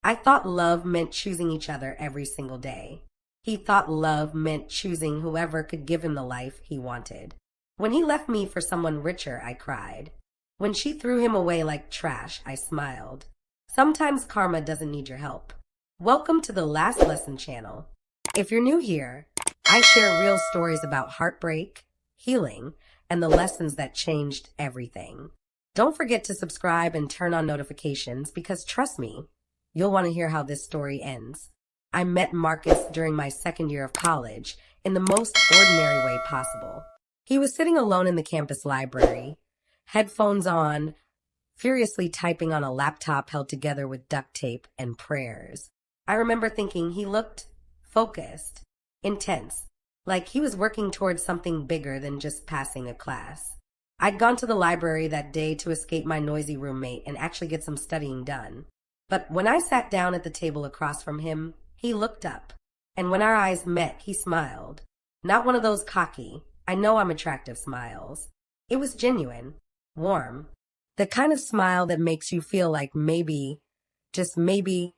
I thought love meant choosing each other every single day. He thought love meant choosing whoever could give him the life he wanted. When he left me for someone richer, I cried. When she threw him away like trash, I smiled. Sometimes karma doesn't need your help. Welcome to the Last Lesson channel. If you're new here, I share real stories about heartbreak, healing, and the lessons that changed everything. Don't forget to subscribe and turn on notifications because trust me, you'll want to hear how this story ends. I met Marcus during my second year of college in the most ordinary way possible. He was sitting alone in the campus library, headphones on, furiously typing on a laptop held together with duct tape and prayers. I remember thinking he looked focused, intense, like he was working towards something bigger than just passing a class. I'd gone to the library that day to escape my noisy roommate and actually get some studying done. But when I sat down at the table across from him, he looked up. And when our eyes met, he smiled. Not one of those cocky, I know I'm attractive smiles. It was genuine, warm. The kind of smile that makes you feel like maybe, just maybe,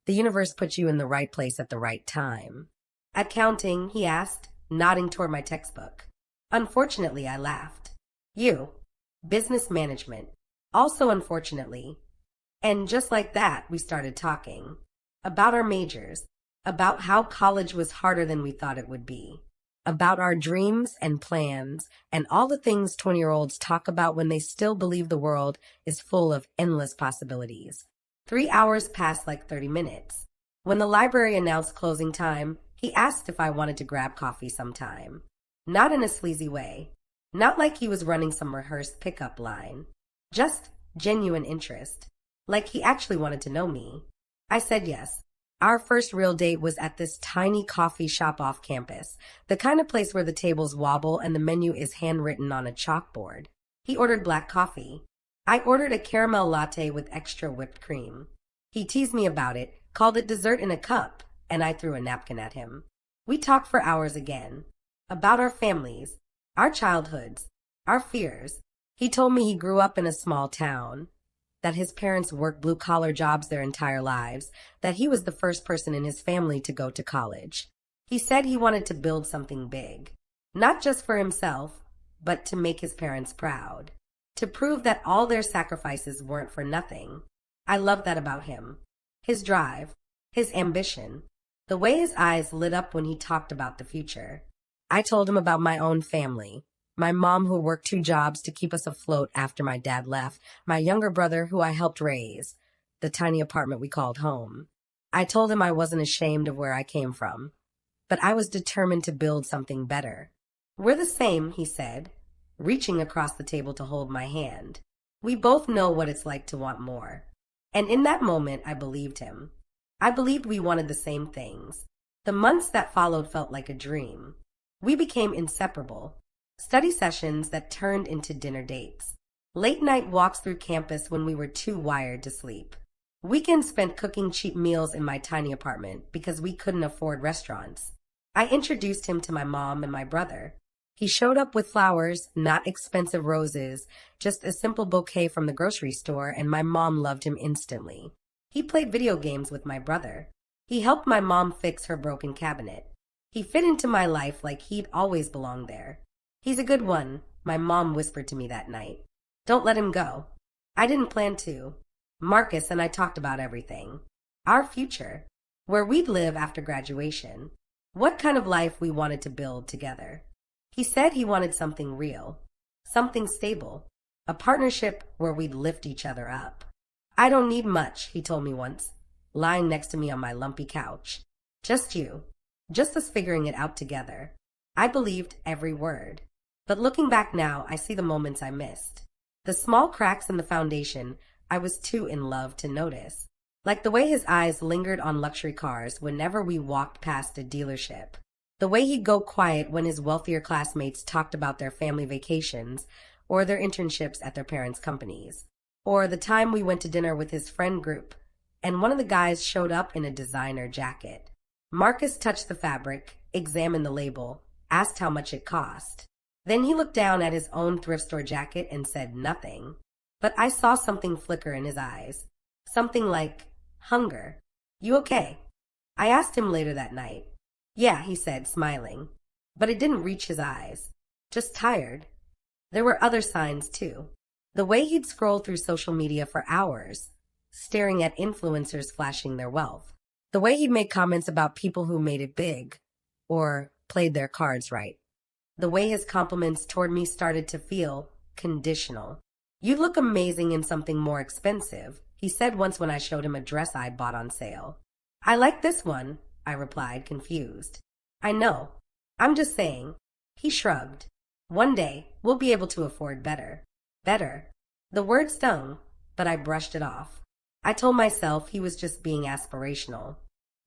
the universe put you in the right place at the right time. Accounting, he asked, nodding toward my textbook. Unfortunately, I laughed. You. Business management. Also unfortunately. And just like that, we started talking. About our majors. About how college was harder than we thought it would be. About our dreams and plans, and all the things 20-year-olds talk about when they still believe the world is full of endless possibilities. 3 hours passed like 30 minutes. When the library announced closing time, he asked if I wanted to grab coffee sometime. Not in a sleazy way. Not like he was running some rehearsed pickup line. Just genuine interest. Like he actually wanted to know me. I said yes. Our first real date was at this tiny coffee shop off campus, the kind of place where the tables wobble and the menu is handwritten on a chalkboard. He ordered black coffee. I ordered a caramel latte with extra whipped cream. He teased me about it, called it dessert in a cup, and I threw a napkin at him. We talked for hours again. About our families, our childhoods, our fears. He told me he grew up in a small town, that his parents worked blue-collar jobs their entire lives, that he was the first person in his family to go to college. He said he wanted to build something big, not just for himself, but to make his parents proud, to prove that all their sacrifices weren't for nothing. I love that about him. His drive, his ambition, the way his eyes lit up when he talked about the future. I told him about my own family. My mom who worked 2 jobs to keep us afloat after my dad left, my younger brother who I helped raise, the tiny apartment we called home. I told him I wasn't ashamed of where I came from, but I was determined to build something better. We're the same, he said, reaching across the table to hold my hand. We both know what it's like to want more. And in that moment, I believed him. I believed we wanted the same things. The months that followed felt like a dream. We became inseparable. Study sessions that turned into dinner dates. Late night walks through campus when we were too wired to sleep. Weekends spent cooking cheap meals in my tiny apartment because we couldn't afford restaurants. I introduced him to my mom and my brother. He showed up with flowers, not expensive roses, just a simple bouquet from the grocery store, and my mom loved him instantly. He played video games with my brother. He helped my mom fix her broken cabinet. He fit into my life like he'd always belonged there. He's a good one, my mom whispered to me that night. Don't let him go. I didn't plan to. Marcus and I talked about everything. Our future. Where we'd live after graduation. What kind of life we wanted to build together. He said he wanted something real. Something stable. A partnership where we'd lift each other up. I don't need much, he told me once, lying next to me on my lumpy couch. Just you. Just us figuring it out together. I believed every word. But looking back now, I see the moments I missed. The small cracks in the foundation I was too in love to notice. Like the way his eyes lingered on luxury cars whenever we walked past a dealership. The way he'd go quiet when his wealthier classmates talked about their family vacations or their internships at their parents' companies. Or the time we went to dinner with his friend group, and one of the guys showed up in a designer jacket. Marcus touched the fabric, examined the label, asked how much it cost. Then he looked down at his own thrift store jacket and said nothing. But I saw something flicker in his eyes. Something like, Hunger. You okay? I asked him later that night. Yeah, he said, smiling. But it didn't reach his eyes. Just tired. There were other signs, too. The way he'd scroll through social media for hours, staring at influencers flashing their wealth. The way he'd make comments about people who made it big, or played their cards right. The way his compliments toward me started to feel conditional. You look amazing in something more expensive, he said once when I showed him a dress I'd bought on sale. I like this one, I replied, confused. I know. I'm just saying. He shrugged. One day, we'll be able to afford better. Better. The word stung, but I brushed it off. I told myself he was just being aspirational.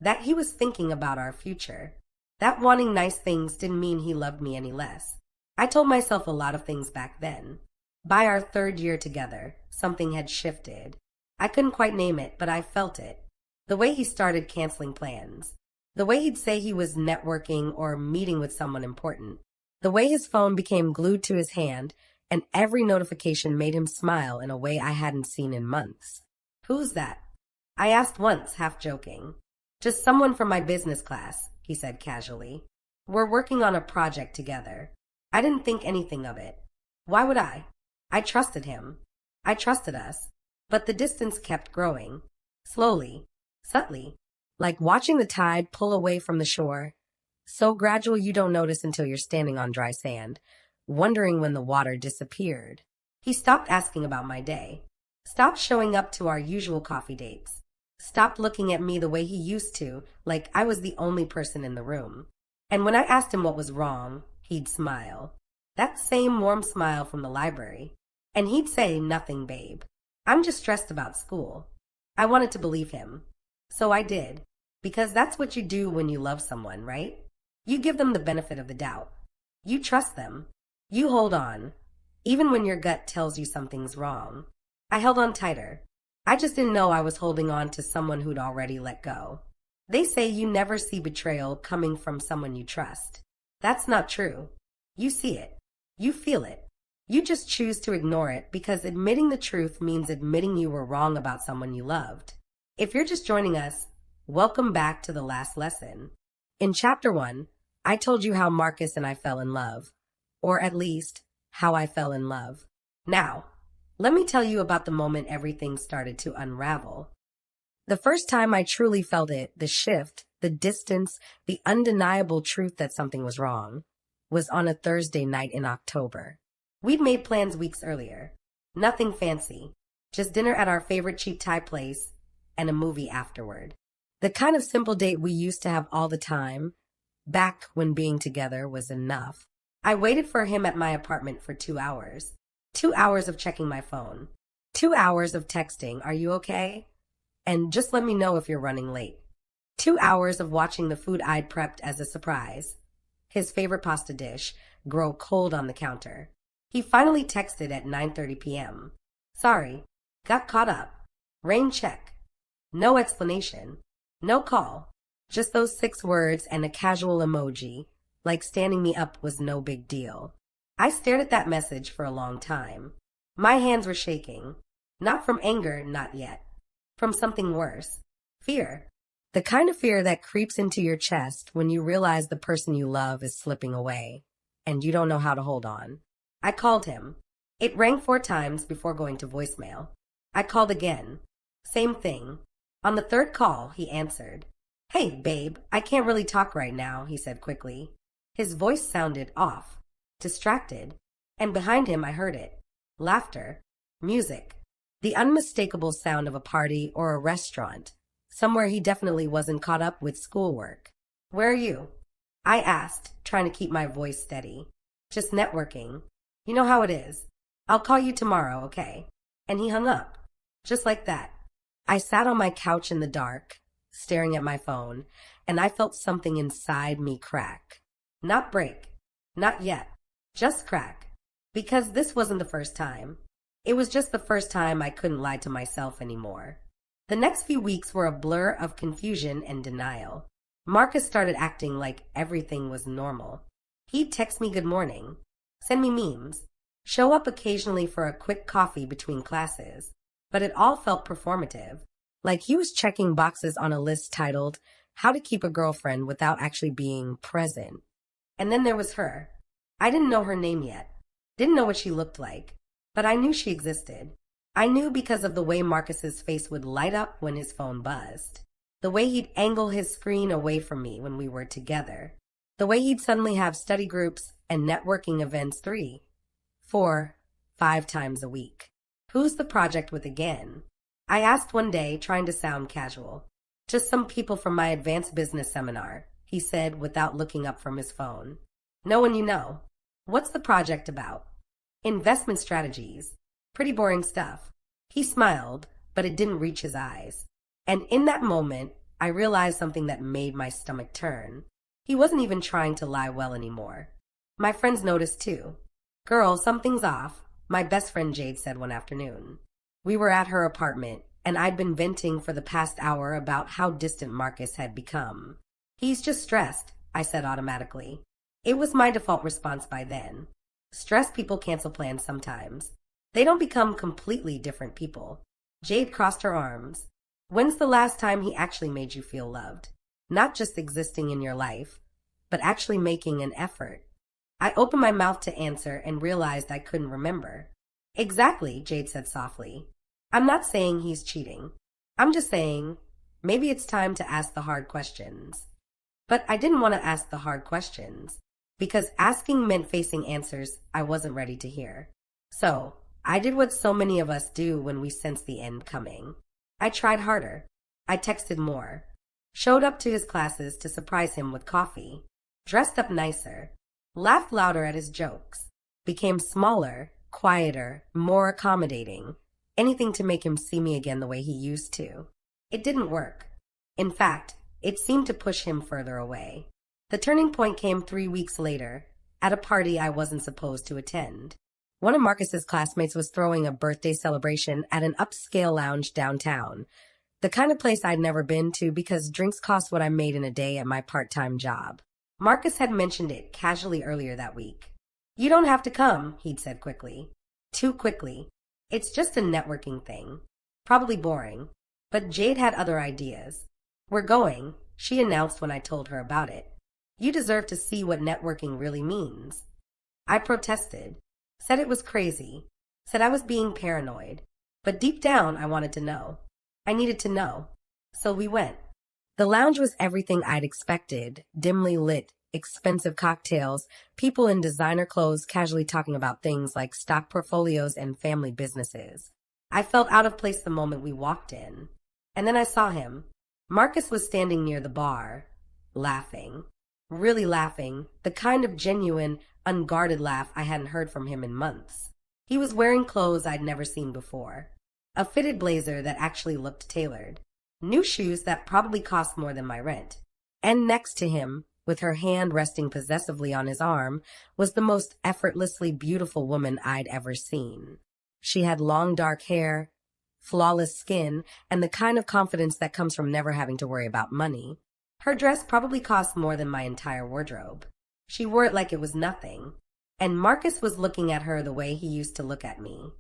That he was thinking about our future. That wanting nice things didn't mean he loved me any less. I told myself a lot of things back then. By our third year together, something had shifted. I couldn't quite name it, but I felt it. The way he started canceling plans. The way he'd say he was networking or meeting with someone important. The way his phone became glued to his hand, and every notification made him smile in a way I hadn't seen in months. Who's that? I asked once, half joking. Just someone from my business class, he said casually. We're working on a project together. I didn't think anything of it. Why would I? I trusted him. I trusted us. But the distance kept growing. Slowly. Subtly. Like watching the tide pull away from the shore. So gradual you don't notice until you're standing on dry sand, wondering when the water disappeared. He stopped asking about my day. Stopped showing up to our usual coffee dates. Stopped looking at me the way he used to, like I was the only person in the room. And when I asked him what was wrong, he'd smile. That same warm smile from the library. And he'd say, nothing, babe. I'm just stressed about school. I wanted to believe him. So I did. Because that's what you do when you love someone, right? You give them the benefit of the doubt. You trust them. You hold on. Even when your gut tells you something's wrong. I held on tighter. I just didn't know I was holding on to someone who'd already let go. They say you never see betrayal coming from someone you trust. That's not true. You see it. You feel it. You just choose to ignore it because admitting the truth means admitting you were wrong about someone you loved. If you're just joining us, welcome back to the last lesson. In Chapter 1, I told you how Marcus and I fell in love. Or at least, how I fell in love. Now, let me tell you about the moment everything started to unravel. The first time I truly felt it, the shift, the distance, the undeniable truth that something was wrong, was on a Thursday night in October. We'd made plans weeks earlier. Nothing fancy. Just dinner at our favorite cheap Thai place and a movie afterward. The kind of simple date we used to have all the time, back when being together was enough. I waited for him at my apartment for 2 hours. 2 hours of checking my phone. 2 hours of texting, are you okay? And just let me know if you're running late. 2 hours of watching the food I'd prepped as a surprise. His favorite pasta dish, grow cold on the counter. He finally texted at 9:30 p.m. Sorry, got caught up. Rain check. No explanation. No call. Just those 6 words and a casual emoji, like standing me up was no big deal. I stared at that message for a long time. My hands were shaking. Not from anger, not yet. From something worse. Fear. The kind of fear that creeps into your chest when you realize the person you love is slipping away, and you don't know how to hold on. I called him. It rang 4 times before going to voicemail. I called again. Same thing. On the 3rd call, he answered. Hey, babe, I can't really talk right now, he said quickly. His voice sounded off, distracted, and behind him I heard it. Laughter. Music. The unmistakable sound of a party or a restaurant, somewhere he definitely wasn't caught up with schoolwork. Where are you? I asked, trying to keep my voice steady. Just networking. You know how it is. I'll call you tomorrow, okay? And he hung up. Just like that. I sat on my couch in the dark, staring at my phone, and I felt something inside me crack. Not break. Not yet. Just crack. Because this wasn't the first time. It was just the first time I couldn't lie to myself anymore. The next few weeks were a blur of confusion and denial. Marcus started acting like everything was normal. He'd text me good morning, send me memes, show up occasionally for a quick coffee between classes, but it all felt performative. Like he was checking boxes on a list titled, How to Keep a Girlfriend Without Actually Being Present. And then there was her. I didn't know her name yet, didn't know what she looked like, but I knew she existed. I knew because of the way Marcus's face would light up when his phone buzzed, the way he'd angle his screen away from me when we were together, the way he'd suddenly have study groups and networking events 3, 4, 5 times a week. Who's the project with again? I asked one day, trying to sound casual. Just some people from my advanced business seminar, he said without looking up from his phone. No one you know. What's the project about? Investment strategies. Pretty boring stuff. He smiled, but it didn't reach his eyes. And in that moment, I realized something that made my stomach turn. He wasn't even trying to lie well anymore. My friends noticed too. Girl, something's off, my best friend Jade said one afternoon. We were at her apartment, and I'd been venting for the past hour about how distant Marcus had become. He's just stressed, I said automatically. It was my default response by then. Stressed people cancel plans sometimes. They don't become completely different people. Jade crossed her arms. When's the last time he actually made you feel loved? Not just existing in your life, but actually making an effort. I opened my mouth to answer and realized I couldn't remember. Exactly, Jade said softly. I'm not saying he's cheating. I'm just saying, maybe it's time to ask the hard questions. But I didn't want to ask the hard questions, because asking meant facing answers I wasn't ready to hear. So, I did what so many of us do when we sense the end coming. I tried harder. I texted more. Showed up to his classes to surprise him with coffee. Dressed up nicer. Laughed louder at his jokes. Became smaller, quieter, more accommodating. Anything to make him see me again the way he used to. It didn't work. In fact, it seemed to push him further away. The turning point came 3 weeks later, at a party I wasn't supposed to attend. One of Marcus's classmates was throwing a birthday celebration at an upscale lounge downtown, the kind of place I'd never been to because drinks cost what I made in a day at my part-time job. Marcus had mentioned it casually earlier that week. You don't have to come, he'd said quickly. Too quickly. It's just a networking thing. Probably boring. But Jade had other ideas. We're going, she announced when I told her about it. You deserve to see what networking really means. I protested. Said it was crazy. Said I was being paranoid. But deep down, I wanted to know. I needed to know. So we went. The lounge was everything I'd expected. Dimly lit, expensive cocktails, people in designer clothes casually talking about things like stock portfolios and family businesses. I felt out of place the moment we walked in. And then I saw him. Marcus was standing near the bar, laughing. Really laughing, the kind of genuine, unguarded laugh I hadn't heard from him in months. He was wearing clothes I'd never seen before. A fitted blazer that actually looked tailored. New shoes that probably cost more than my rent. And next to him, with her hand resting possessively on his arm, was the most effortlessly beautiful woman I'd ever seen. She had long dark hair, flawless skin, and the kind of confidence that comes from never having to worry about money. Her dress probably cost more than my entire wardrobe. She wore it like it was nothing. And Marcus was looking at her the way he used to look at me.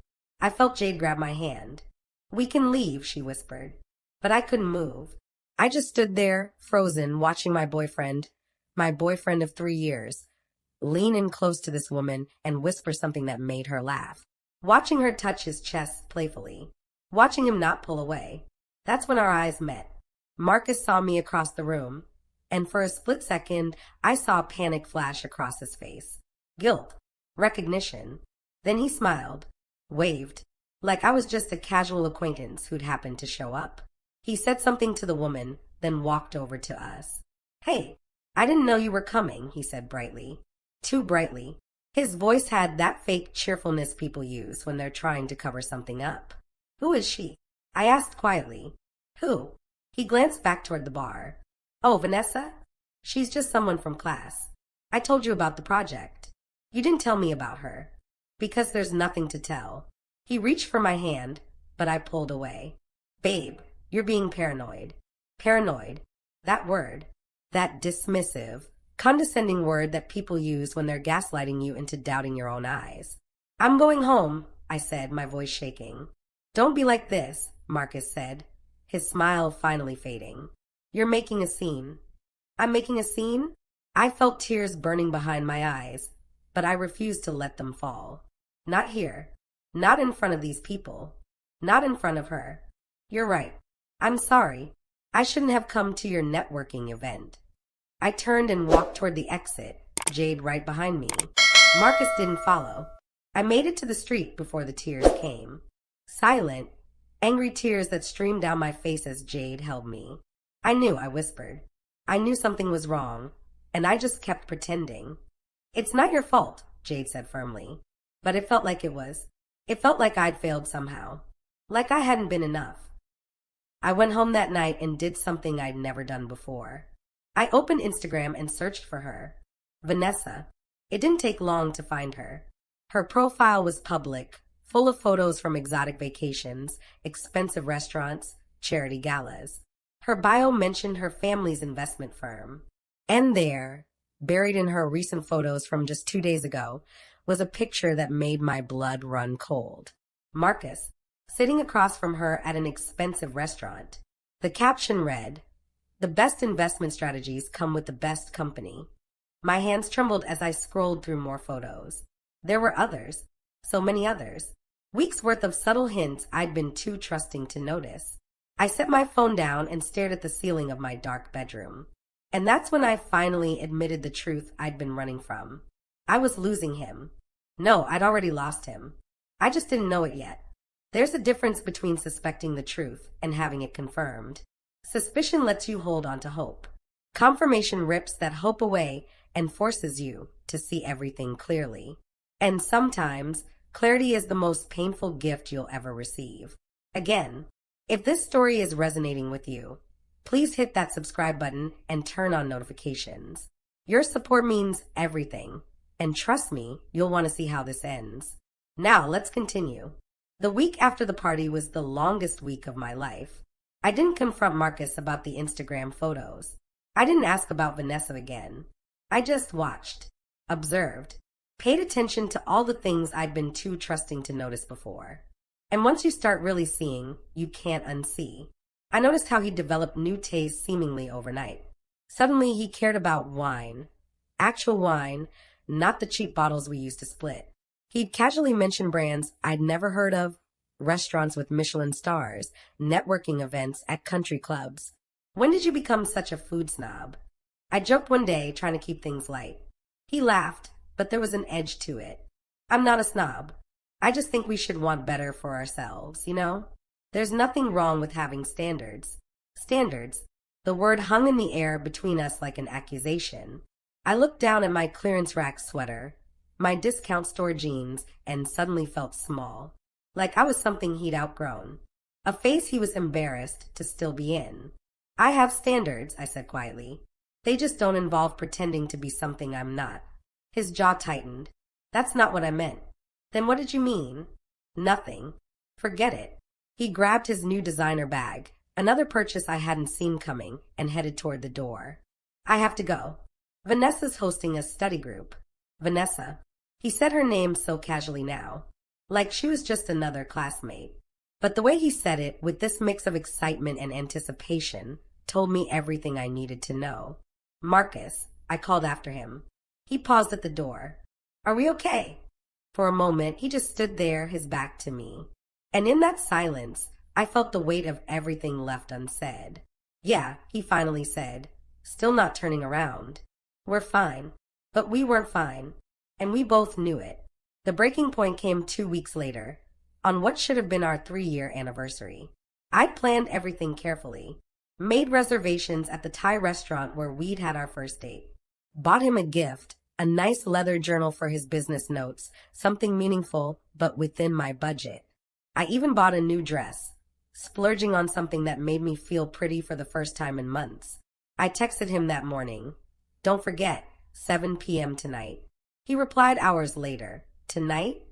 I felt Jade grab my hand. We can leave, she whispered. But I couldn't move. I just stood there, frozen, watching my boyfriend of 3 years, lean in close to this woman and whisper something that made her laugh. Watching her touch his chest playfully. Watching him not pull away. That's when our eyes met. Marcus saw me across the room, and for a split second, I saw a panic flash across his face. Guilt. Recognition. Then he smiled. Waved. Like I was just a casual acquaintance who'd happened to show up. He said something to the woman, then walked over to us. Hey, I didn't know you were coming, he said brightly. Too brightly. His voice had that fake cheerfulness people use when they're trying to cover something up. Who is she? I asked quietly. Who? He glanced back toward the bar. Oh, Vanessa? She's just someone from class. I told you about the project. You didn't tell me about her. Because there's nothing to tell. He reached for my hand, but I pulled away. Babe, you're being paranoid. Paranoid. That word. That dismissive, condescending word that people use when they're gaslighting you into doubting your own eyes. I'm going home, I said, my voice shaking. Don't be like this, Marcus said. his smile finally fading. You're making a scene. I'm making a scene? I felt tears burning behind my eyes, but I refused to let them fall. Not here. Not in front of these people. Not in front of her. You're right. I'm sorry. I shouldn't have come to your networking event. I turned and walked toward the exit, Jade right behind me. Marcus didn't follow. I made it to the street before the tears came. Silent, angry tears that streamed down my face as Jade held me. I knew, I whispered. I knew something was wrong, and I just kept pretending. It's not your fault, Jade said firmly. But it felt like it was. It felt like I'd failed somehow. Like I hadn't been enough. I went home that night and did something I'd never done before. I opened Instagram and searched for her. Vanessa. It didn't take long to find her. Her profile was public, full of photos from exotic vacations, expensive restaurants, charity galas. Her bio mentioned her family's investment firm. And there, buried in her recent photos from just 2 days ago, was a picture that made my blood run cold. Marcus, sitting across from her at an expensive restaurant. The caption read, "The best investment strategies come with the best company." My hands trembled as I scrolled through more photos. There were others, so many others. Weeks worth of subtle hints I'd been too trusting to notice. I set my phone down and stared at the ceiling of my dark bedroom. And that's when I finally admitted the truth I'd been running from. I was losing him. No, I'd already lost him. I just didn't know it yet. There's a difference between suspecting the truth and having it confirmed. Suspicion lets you hold on to hope. Confirmation rips that hope away and forces you to see everything clearly. And sometimes, clarity is the most painful gift you'll ever receive. Again, if this story is resonating with you, please hit that subscribe button and turn on notifications. Your support means everything, and trust me, you'll want to see how this ends. Now, let's continue. The week after the party was the longest week of my life. I didn't confront Marcus about the Instagram photos. I didn't ask about Vanessa again. I just watched, observed, paid attention to all the things I'd been too trusting to notice before. And once you start really seeing, you can't unsee. I noticed how he developed new tastes seemingly overnight. Suddenly he cared about wine. Actual wine, not the cheap bottles we used to split. He'd casually mention brands I'd never heard of, restaurants with Michelin stars, networking events at country clubs. When did you become such a food snob? I joked one day, trying to keep things light. He laughed, but there was an edge to it. I'm not a snob. I just think we should want better for ourselves, you know? There's nothing wrong with having standards. Standards. The word hung in the air between us like an accusation. I looked down at my clearance rack sweater, my discount store jeans, and suddenly felt small. Like I was something he'd outgrown. A phase he was embarrassed to still be in. I have standards, I said quietly. They just don't involve pretending to be something I'm not. His jaw tightened. That's not what I meant. Then what did you mean? Nothing. Forget it. He grabbed his new designer bag, another purchase I hadn't seen coming, and headed toward the door. I have to go. Vanessa's hosting a study group. Vanessa. He said her name so casually now, like she was just another classmate. But the way he said it, with this mix of excitement and anticipation, told me everything I needed to know. Marcus, I called after him. He paused at the door. Are we okay? For a moment, he just stood there, his back to me. And in that silence, I felt the weight of everything left unsaid. Yeah, he finally said, still not turning around. We're fine. But we weren't fine. And we both knew it. The breaking point came 2 weeks later, on what should have been our 3-year anniversary. I'd planned everything carefully. Made reservations at the Thai restaurant where we'd had our first date. Bought him a gift, a nice leather journal for his business notes, something meaningful but within my budget. I even bought a new dress, splurging on something that made me feel pretty for the first time in months. I texted him that morning. Don't forget, 7 p.m. tonight. He replied hours later. Tonight?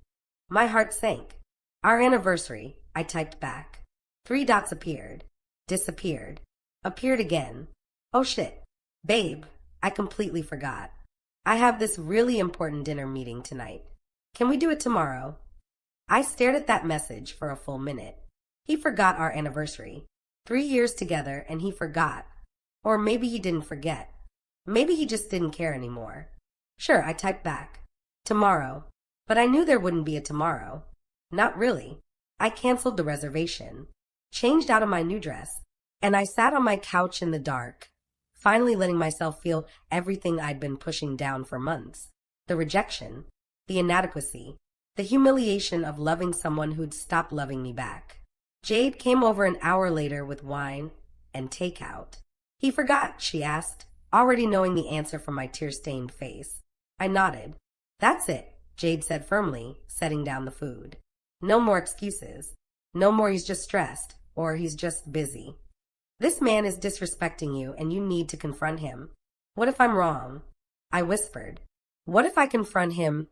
My heart sank. Our anniversary, I typed back. 3 dots appeared. Disappeared. Appeared again. Oh shit. Babe, I completely forgot. I have this really important dinner meeting tonight. Can we do it tomorrow? I stared at that message for a full minute. He forgot our anniversary. 3 years together and he forgot. Or maybe he didn't forget. Maybe he just didn't care anymore. Sure, I typed back. Tomorrow. But I knew there wouldn't be a tomorrow. Not really. I canceled the reservation, changed out of my new dress, and I sat on my couch in the dark, finally letting myself feel everything I'd been pushing down for months. The rejection, the inadequacy, the humiliation of loving someone who'd stopped loving me back. Jade came over an hour later with wine and takeout. He forgot, she asked, already knowing the answer from my tear-stained face. I nodded. That's it, Jade said firmly, setting down the food. No more excuses. No more he's just stressed, or he's just busy. This man is disrespecting you and you need to confront him. What if I'm wrong? I whispered. What if I confront him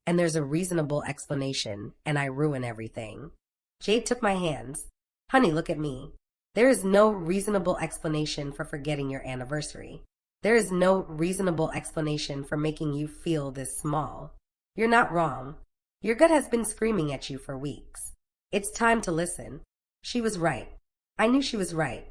and there's a reasonable explanation and I ruin everything? Jade took my hands. Honey, look at me. There is no reasonable explanation for forgetting your anniversary. There is no reasonable explanation for making you feel this small. You're not wrong. Your gut has been screaming at you for weeks. It's time to listen. She was right. I knew she was right.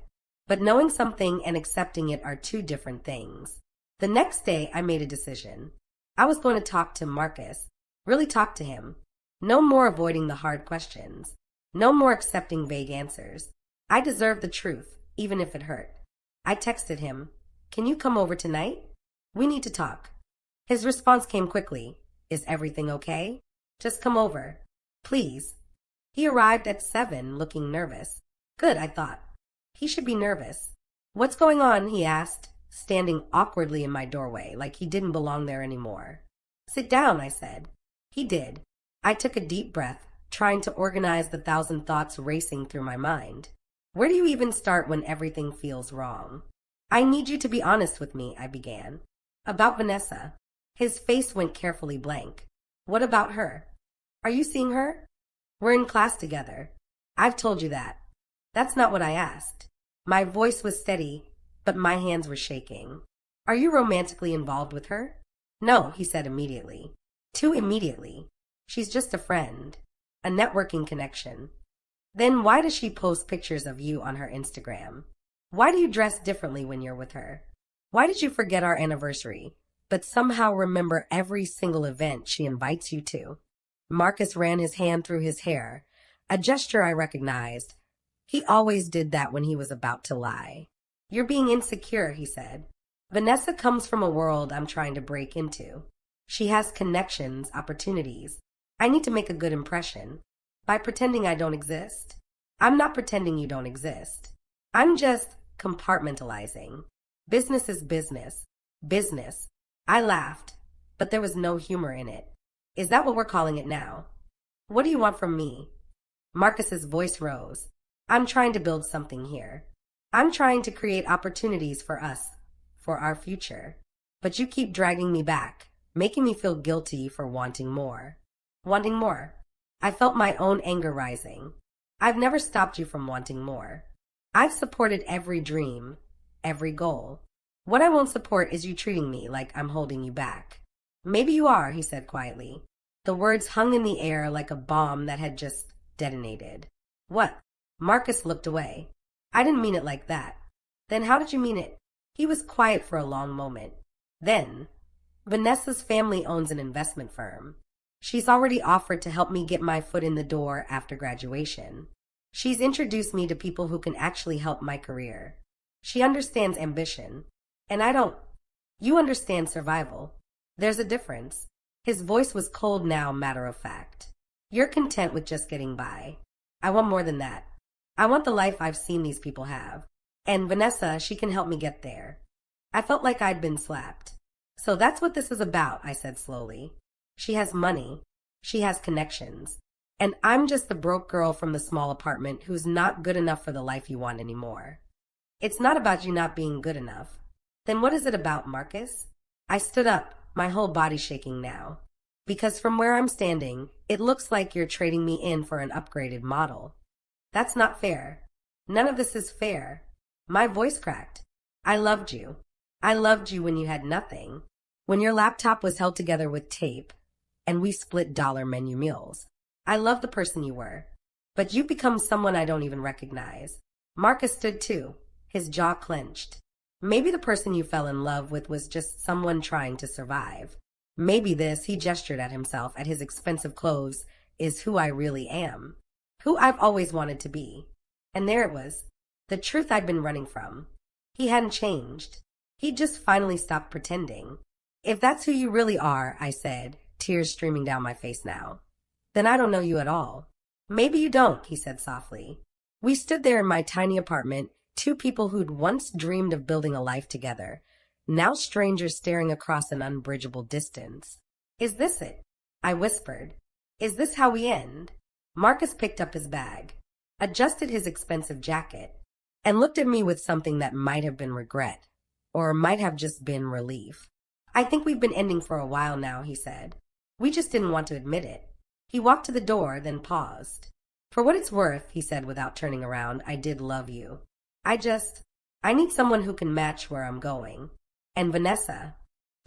But knowing something and accepting it are two different things. The next day, I made a decision. I was going to talk to Marcus. Really talk to him. No more avoiding the hard questions. No more accepting vague answers. I deserved the truth, even if it hurt. I texted him, "Can you come over tonight? We need to talk." His response came quickly. "Is everything okay? Just come over. Please." He arrived at 7, looking nervous. Good, I thought. He should be nervous. "What's going on?" he asked, standing awkwardly in my doorway like he didn't belong there anymore. "Sit down," I said. He did. I took a deep breath, trying to organize the 1,000 thoughts racing through my mind. Where do you even start when everything feels wrong? "I need you to be honest with me," I began. "About Vanessa." His face went carefully blank. "What about her? Are you seeing her?" "We're in class together." "I've told you that." "That's not what I asked." My voice was steady, but my hands were shaking. "Are you romantically involved with her?" "No," he said immediately. Too immediately. "She's just a friend. A networking connection." "Then why does she post pictures of you on her Instagram? Why do you dress differently when you're with her? Why did you forget our anniversary, but somehow remember every single event she invites you to?" Marcus ran his hand through his hair, a gesture I recognized. He always did that when he was about to lie. "You're being insecure," he said. "Vanessa comes from a world I'm trying to break into. She has connections, opportunities. I need to make a good impression. By pretending I don't exist? I'm not pretending you don't exist. I'm just compartmentalizing. Business is business. Business." I laughed, but there was no humor in it. "Is that what we're calling it now? What do you want from me?" Marcus's voice rose. "I'm trying to build something here. I'm trying to create opportunities for us, for our future. But you keep dragging me back, making me feel guilty for wanting more." "Wanting more?" I felt my own anger rising. "I've never stopped you from wanting more. I've supported every dream, every goal. What I won't support is you treating me like I'm holding you back." "Maybe you are," he said quietly. The words hung in the air like a bomb that had just detonated. "What?" Marcus looked away. "I didn't mean it like that." "Then how did you mean it?" He was quiet for a long moment. Then, "Vanessa's family owns an investment firm. She's already offered to help me get my foot in the door after graduation. She's introduced me to people who can actually help my career. She understands ambition. And I don't. You understand survival. There's a difference." His voice was cold now, matter of fact. "You're content with just getting by. I want more than that. I want the life I've seen these people have. And Vanessa, she can help me get there." I felt like I'd been slapped. "So that's what this is about," I said slowly. "She has money. She has connections. And I'm just the broke girl from the small apartment who's not good enough for the life you want anymore." "It's not about you not being good enough." "Then what is it about, Marcus?" I stood up, my whole body shaking now. "Because from where I'm standing, it looks like you're trading me in for an upgraded model. That's not fair. None of this is fair." My voice cracked. "I loved you. I loved you when you had nothing. When your laptop was held together with tape, and we split dollar menu meals. I loved the person you were. But you've become someone I don't even recognize. Marcus stood too, his jaw clenched. Maybe the person you fell in love with was just someone trying to survive. Maybe this, he gestured at himself, at his expensive clothes, is who I really am. Who I've always wanted to be. And there it was, the truth I'd been running from. He hadn't changed. He'd just finally stopped pretending. If that's who you really are, I said, tears streaming down my face now, then I don't know you at all. Maybe you don't, he said softly. We stood there in my tiny apartment, two people who'd once dreamed of building a life together, now strangers staring across an unbridgeable distance. Is this it? I whispered. Is this how we end? Marcus picked up his bag, adjusted his expensive jacket, and looked at me with something that might have been regret, or might have just been relief. I think we've been ending for a while now, he said. We just didn't want to admit it. He walked to the door, then paused. For what it's worth, he said without turning around, I did love you. I need someone who can match where I'm going. And Vanessa.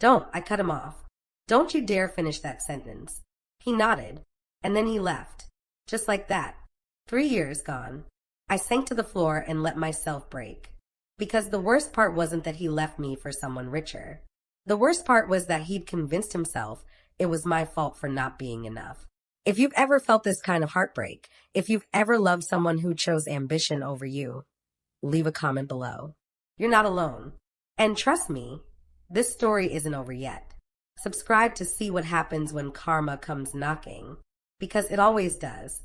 Don't, I cut him off. Don't you dare finish that sentence. He nodded, and then he left. Just like that. 3 years gone. I sank to the floor and let myself break. Because the worst part wasn't that he left me for someone richer. The worst part was that he'd convinced himself it was my fault for not being enough. If you've ever felt this kind of heartbreak, if you've ever loved someone who chose ambition over you, leave a comment below. You're not alone. And trust me, this story isn't over yet. Subscribe to see what happens when karma comes knocking, because it always does.